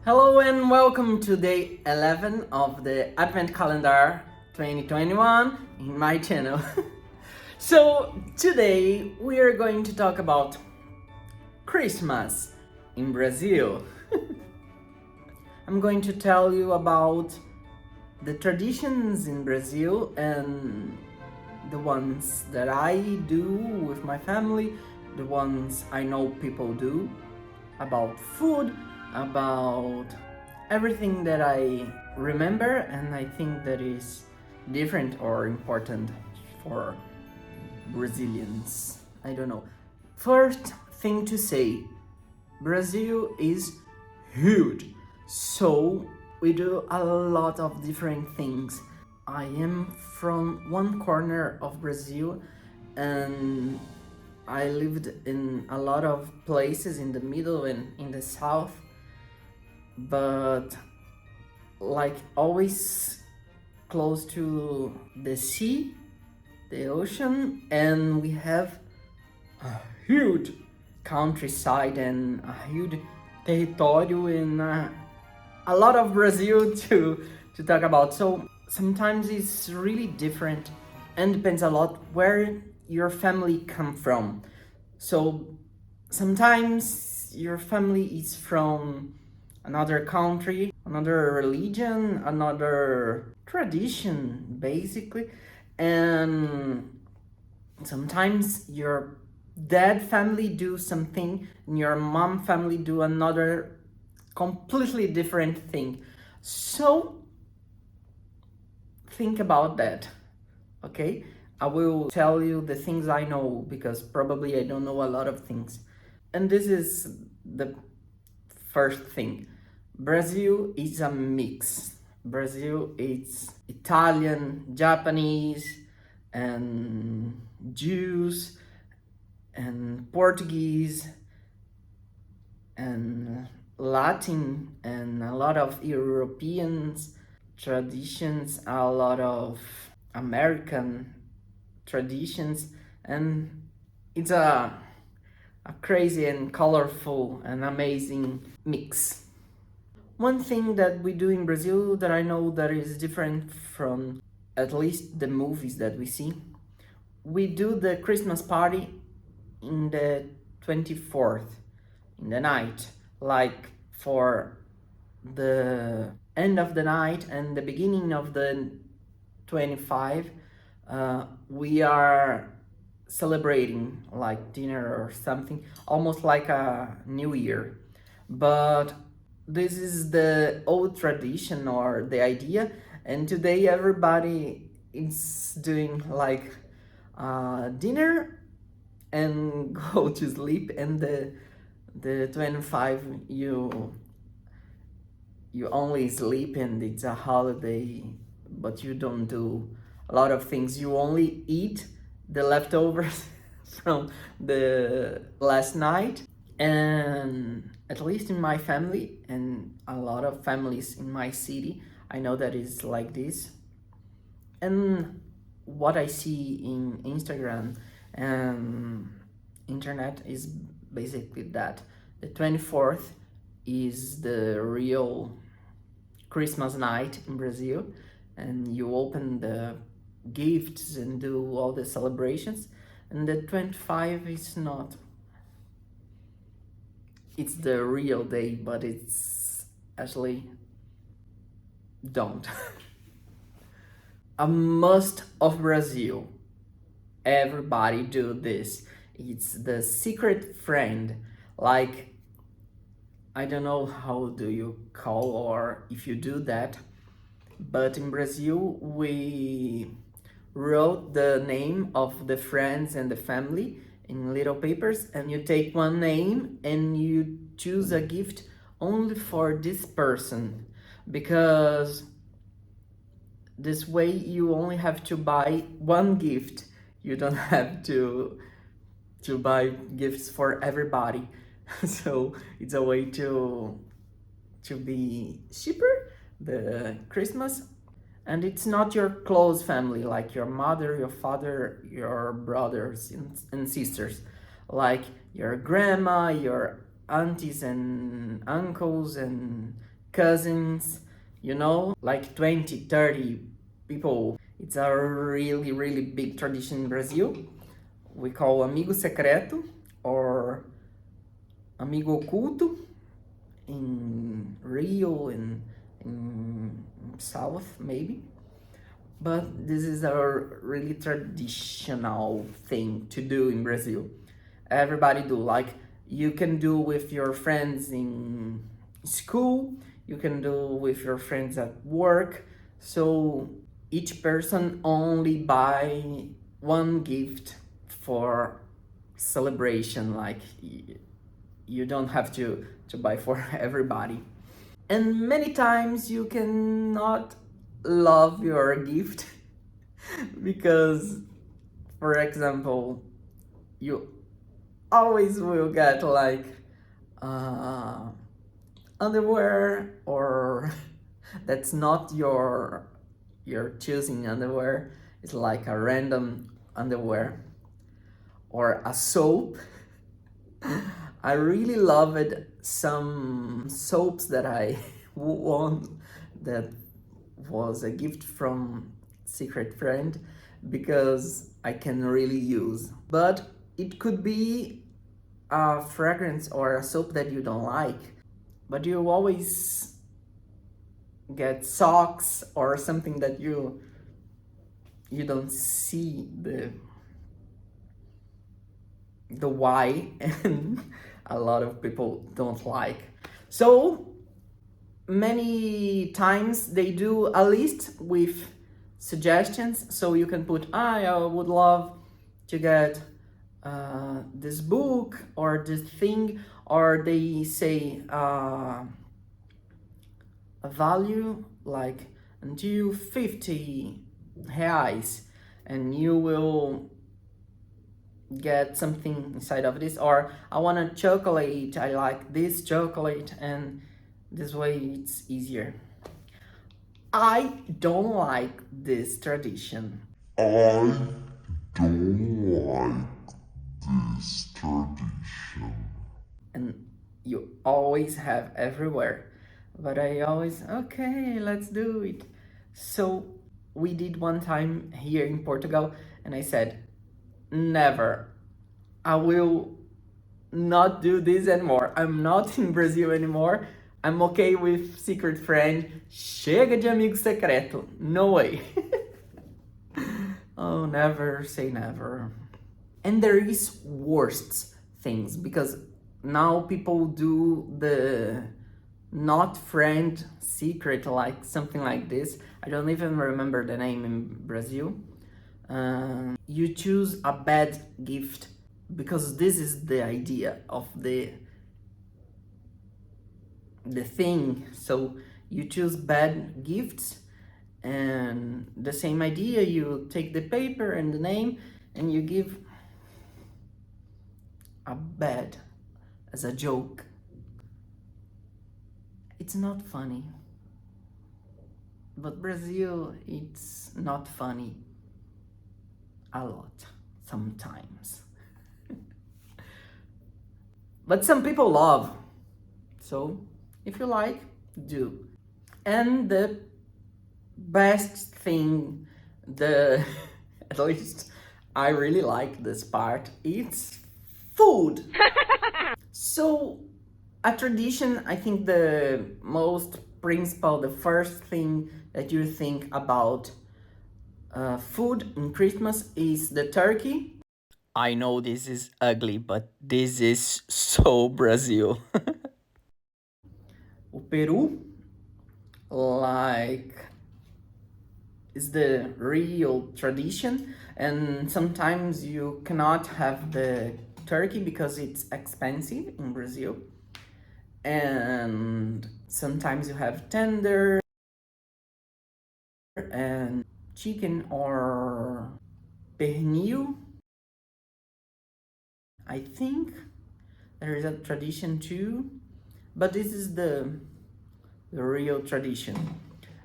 Hello and welcome to day 11 of the Advent Calendar 2021 in my channel. So today we are going to talk about Christmas in Brazil. I'm going to tell you about the traditions in Brazil and the ones that I do with my family, the ones I know people do, about food, about everything that I remember and I think that is different or important for Brazilians. I don't know. First thing to say, Brazil is huge. So we do a lot of different things. I am from one corner of Brazil and I lived in a lot of places in the middle and in the south, but like always close to the sea, the ocean, and we have a huge countryside and a huge territorio and a lot of Brazil to talk about. So sometimes it's really different and depends a lot where your family come from. So sometimes your family is from another country, another religion, another tradition basically, and sometimes your dad family do something and your mom family do another completely different thing. So think about that, okay? I will tell you the things I know because probably I don't know a lot of things. And this is the first thing. Brazil is a mix. Brazil is Italian, Japanese, and Jews, and Portuguese, and Latin, and a lot of Europeans traditions, a lot of American traditions, and it's a crazy and colorful and amazing mix. One thing that we do in Brazil that I know that is different from at least the movies that we see, we do the Christmas party in the 24th, in the night, like for the end of the night and the beginning of the 25, we are celebrating like dinner or something, almost like a new year. But this is the old tradition or the idea, and today everybody is doing like dinner and go to sleep, and the 25 you only sleep and it's a holiday, but you don't do a lot of things. You only eat the leftovers from the last night. And at least in my family and a lot of families in my city, I know that it's like this. And what I see in Instagram and internet is basically that the 24th is the real Christmas night in Brazil, and you open the gifts and do all the celebrations, and the 25 is not. It's the real day, but it's actually don't. A must of Brazil. Everybody do this. It's the secret friend. Like, I don't know how do you call or if you do that, but in Brazil we wrote the name of the friends and the family in little papers, and you take one name and you choose a gift only for this person, because this way you only have to buy one gift. You don't have to buy gifts for everybody. So it's a way to be cheaper the Christmas. And it's not your close family like your mother, your father, your brothers and sisters, like your grandma, your aunties and uncles and cousins, you know, like 20, 30 people. It's a really, really big tradition in Brazil. We call amigo secreto or amigo oculto in Rio and in South maybe. But this is a really traditional thing to do in Brazil. Everybody do, like, you can do with your friends in school, you can do with your friends at work. So each person only buy one gift for celebration, like you don't have to buy for everybody. And many times you cannot love your gift because, for example, you always will get like uh, underwear, or that's not your choosing underwear. It's like a random underwear or a soap. I really loved some soaps that I won that was a gift from secret friend because I can really use. But it could be a fragrance or a soap that you don't like, but you always get socks or something that you don't see the why, and a lot of people don't like. So many times they do a list with suggestions, so you can put, I would love to get this book or this thing, or they say a value like until 50 reais, and you will get something inside of this. Or I want a chocolate, I like this chocolate, and this way it's easier. I don't like this tradition. I don't like this tradition. And you always have everywhere. But I always, okay, let's do it. So we did one time here in Portugal, and I said, never. I will not do this anymore. I'm not in Brazil anymore. I'm okay with secret friend. Chega de amigo secreto. No way. Oh, never say never. And there is worst things, because now people do the not friend secret, like something like this. I don't even remember the name in Brazil. You choose a bad gift, because this is the idea of the thing. So you choose bad gifts, and the same idea, you take the paper and the name and you give a bad as a joke. It's not funny. But Brazil, it's not funny a lot sometimes. But some people love. So if you like, do. And the best thing, the at least I really like this part, it's food. So a tradition, I think the most principal, the first thing that you think about food in Christmas is the turkey. I know this is ugly, but this is so Brazil. O peru, like, is the real tradition, and sometimes you cannot have the turkey because it's expensive in Brazil, and sometimes you have tender and chicken or pernil. I think there is a tradition too, but this is the real tradition.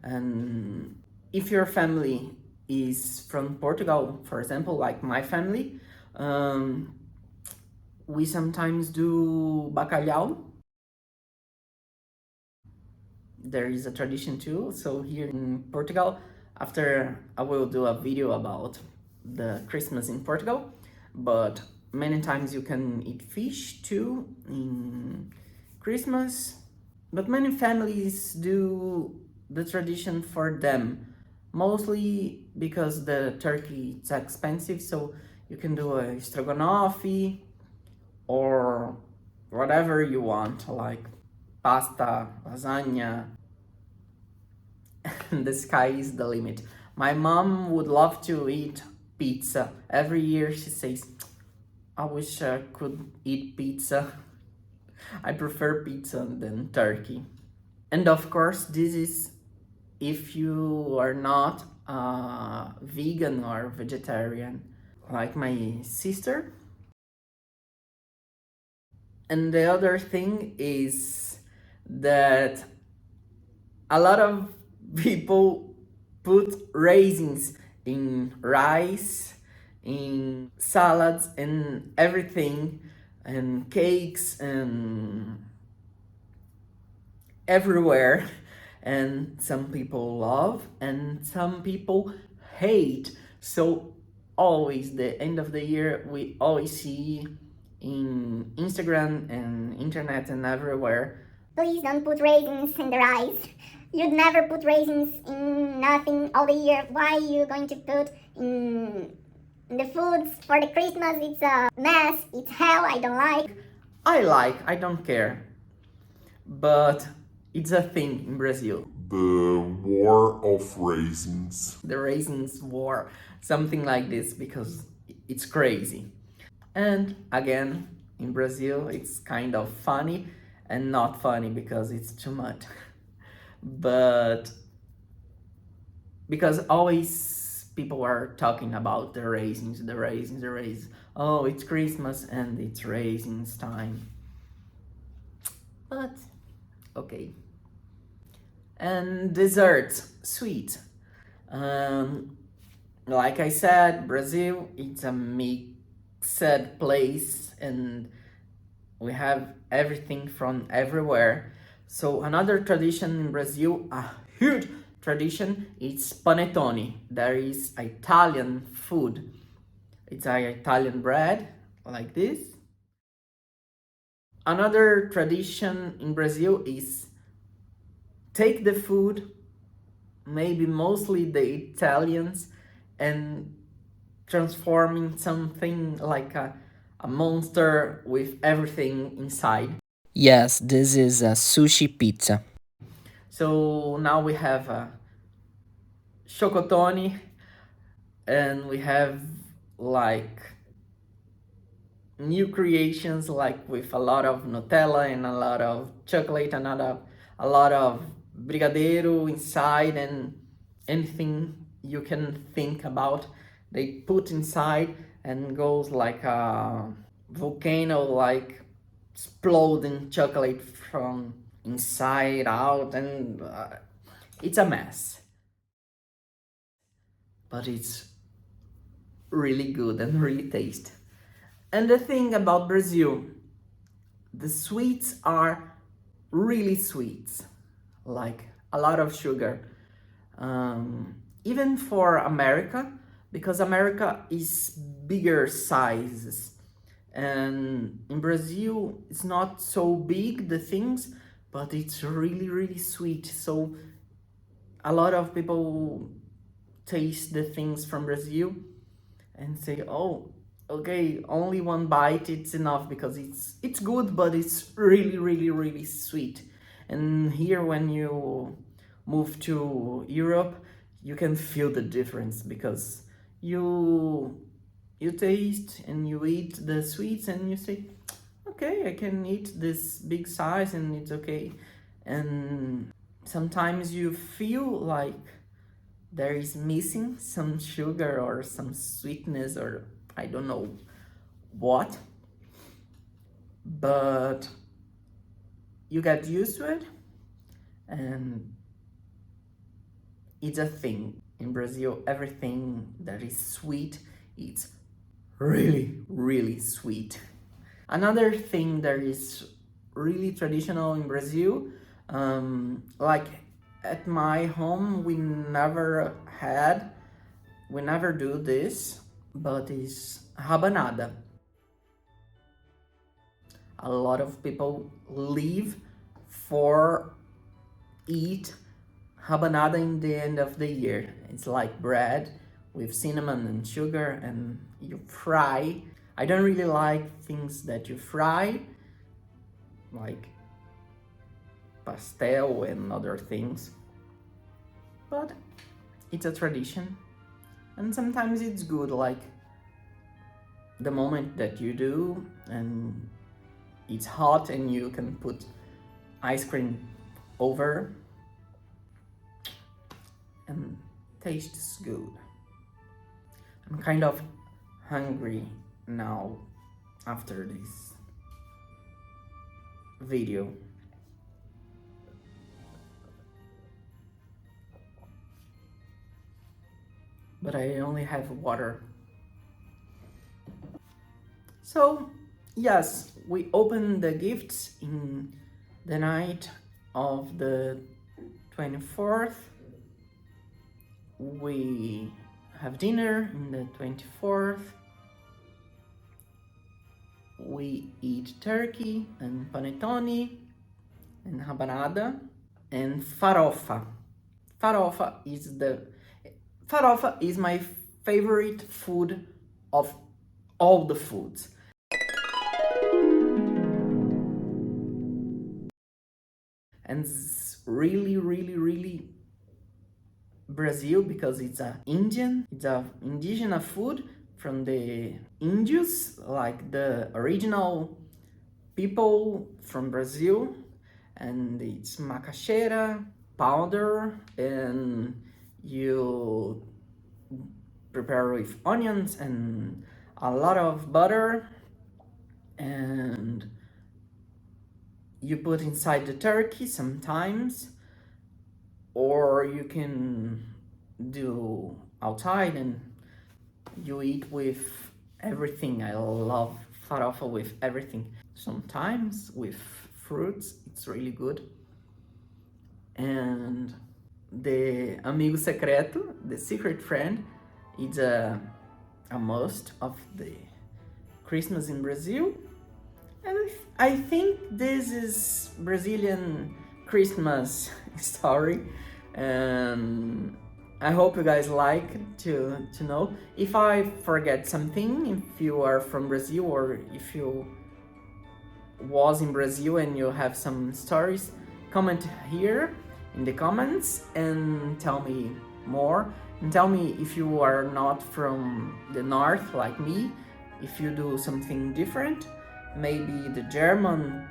And if your family is from Portugal, for example, like my family, we sometimes do bacalhau. there is a tradition too. So here in Portugal, after I will do a video about the Christmas in Portugal, but many times you can eat fish too in Christmas. But many families do the tradition for them, mostly because the turkey is expensive, so you can do a stroganoff or whatever you want, like pasta, lasagna. The sky is the limit. My mom would love to eat pizza. Every year she says, I wish I could eat pizza. I prefer pizza than turkey. And of course, this is if you are not vegan or vegetarian, like my sister. And the other thing is that a lot of people put raisins in rice, in salads, and everything, and cakes, and everywhere. And some people love and some people hate. So always the end of the year we always see in Instagram and internet and everywhere, please don't put raisins in the rice. You'd never put raisins in nothing all the year. Why are you going to put in the foods for the Christmas? It's a mess. It's hell. I don't like. I don't care, but it's a thing in Brazil. The War of Raisins. The raisins war, something like this, because it's crazy. And again, in Brazil, it's kind of funny and not funny because it's too much. But because always people are talking about the raisins, the raisins, the raisins. Oh, it's Christmas and it's raisins time. But okay. And desserts, sweet. Like I said, Brazil, it's a mixed place and we have everything from everywhere. So another tradition in Brazil, a huge tradition, is panettone. There is Italian food. It's an Italian bread like this. Another tradition in Brazil is take the food, maybe mostly the Italians, and transforming something like a monster with everything inside. Yes, this is a sushi pizza. So now we have a chocotone and we have like new creations like with a lot of Nutella and a lot of chocolate and a lot of brigadeiro inside and anything you can think about they put inside and goes like a volcano, like exploding chocolate from inside out, and it's a mess, but it's really good and really tasty. And the thing about Brazil, the sweets are really sweet, like a lot of sugar. Even for America, because America is bigger sizes. And in Brazil, it's not so big, the things, but it's really, really sweet. So a lot of people taste the things from Brazil and say, oh, okay, only one bite, it's enough because it's good, but it's really, really, really sweet. And here when you move to Europe, you can feel the difference because you taste and you eat the sweets and you say, okay, I can eat this big size and it's okay. And sometimes you feel like there is missing some sugar or some sweetness or I don't know what, but you get used to it and it's a thing. In Brazil, everything that is sweet, it's really, really sweet. Another thing that is really traditional in Brazil, Like at my home, we never do this, but it's rabanada. A lot of people leave for eat rabanada in the end of the year. It's like bread with cinnamon and sugar, and you fry. I don't really like things that you fry, like pastel and other things, but it's a tradition, and sometimes it's good, like the moment that you do and it's hot and you can put ice cream over and tastes good. I'm kind of hungry now after this video. But I only have water. So, yes, we opened the gifts in the night of the 24th. We have dinner in the 24th. We eat turkey and panettone and rabanada and farofa. Farofa is my favorite food of all the foods. And it's really Brazil, because it's a indigenous food from the Indians, like the original people from Brazil, and it's macaxeira powder, and you prepare with onions and a lot of butter, and you put inside the turkey sometimes, or you can do outside and you eat with everything. I love farofa with everything. Sometimes with fruits, it's really good. And the amigo secreto, the secret friend, is a must of the Christmas in Brazil. And I think this is Brazilian Christmas story, and I hope you guys like to know. If I forget something, if you are from Brazil or if you was in Brazil and you have some stories, comment here in the comments and tell me more, and tell me if you are not from the north like me, if you do something different. Maybe the German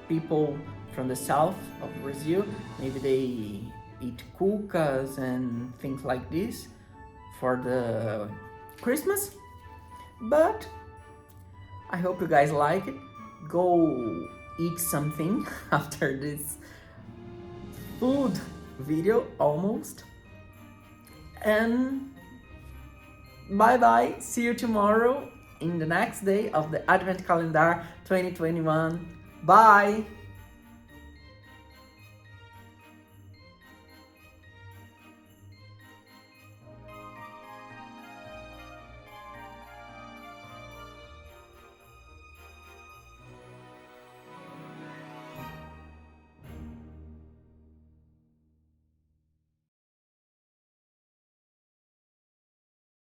people from the south of Brazil, maybe they eat cucas and things like this for the Christmas. But I hope you guys like it. Go eat something after this food video almost. And bye bye. See you tomorrow in the next day of the Advent Calendar 2021. Bye!